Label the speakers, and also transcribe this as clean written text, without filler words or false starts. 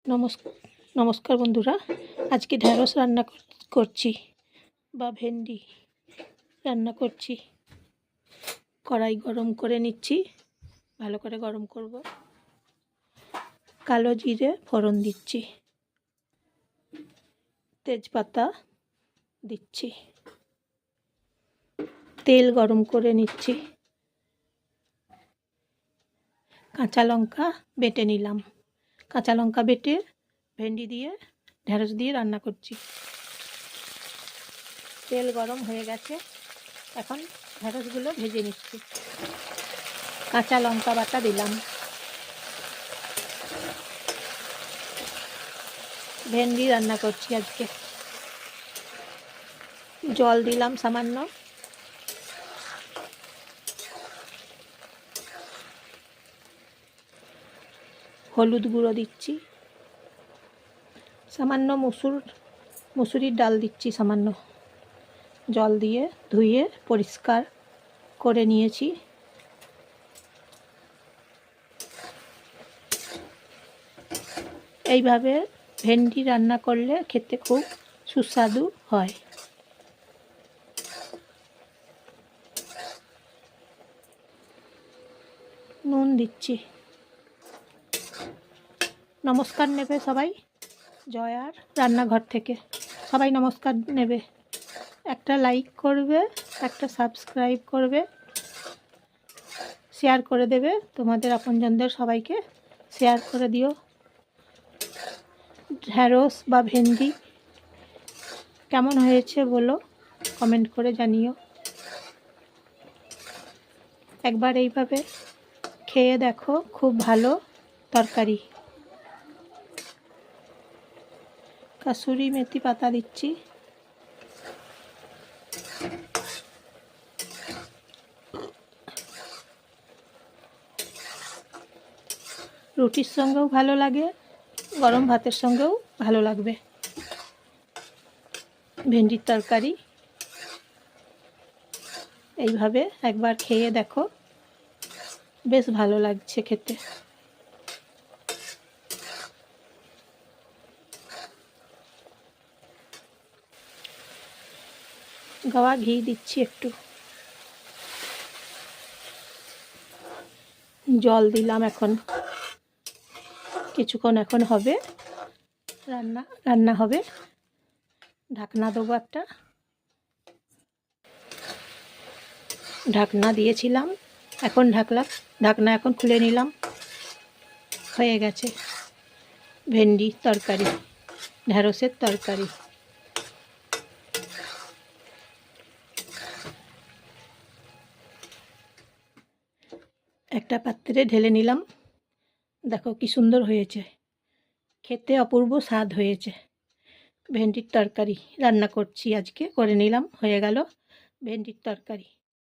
Speaker 1: নমস্কার নমস্কার বন্ধুরা, আজকে ঢ্যাঁড়স রান্না করছি বা ভেন্ডি রান্না করছি। কড়াই গরম করে নিচ্ছি, ভালো করে গরম করব। কালো জিরে ফোড়ন দিচ্ছি, তেজপাতা দিচ্ছি, তেল গরম করে নিচ্ছি, কাঁচা লঙ্কা বেটে নিলাম। কাঁচা লঙ্কা বেটে ভেন্ডি দিয়ে ঢ্যাঁড়স দিয়ে রান্না করছি। তেল গরম হয়ে গেছে, এখন ঢ্যাঁড়সগুলো ভেজে নিচ্ছি। কাঁচা লঙ্কা বাটা দিলাম, ভেন্ডি রান্না করছি আজকে। জল দিলাম সামান্য, হলুদ গুঁড়ো দিচ্ছি, সামান্য মুসুরির ডাল দিচ্ছি সামান্য। জল দিয়ে ধুয়ে পরিষ্কার করে নিয়েছি। এইভাবে ভেন্ডি রান্না করলে খেতে খুব সুস্বাদু হয়। নুন দিচ্ছি। নমস্কার নেবে সবাই, জয়ার রান্নাঘর থেকে সবাই নমস্কার নেবে। একটা লাইক করবে, একটা সাবস্ক্রাইব করবে, শেয়ার করে দেবে, তোমাদের আপনজনদের সবাইকে শেয়ার করে দিও। ঢ্যাঁড়স বা ভেন্ডি কেমন হয়েছে বলো, কমেন্ট করে জানিও। একবার এইভাবে খেয়ে দেখো, খুব ভালো তরকারি। কাসুরি মেথি পাতা দিচ্ছি, রুটির সঙ্গেও ভালো লাগে, গরম ভাতের সঙ্গেও ভালো লাগবে। ভেন্ডির তরকারি এইভাবে একবার খেয়ে দেখো, বেশ ভালো লাগছে খেতে। গাওয়া ঘি দিচ্ছি একটু, জল দিলাম। এখন কিছুক্ষণ এখন হবে, রান্না হবে। ঢাকনা দেবো একটা, ঢাকনা দিয়েছিলাম, এখন ঢাকনা এখন খুলে নিলাম। হয়ে গেছে ভেন্ডি তরকারি, ঢ্যাঁড়সের তরকারি। একটা পাত্রে ঢেলে নিলাম, দেখো কি সুন্দর হয়েছে, খেতে অপূর্ব স্বাদ হয়েছে। ভেন্ডির তরকারি রান্না করছি আজকে, করে নিলাম, হয়ে গেল ভেন্ডির তরকারি।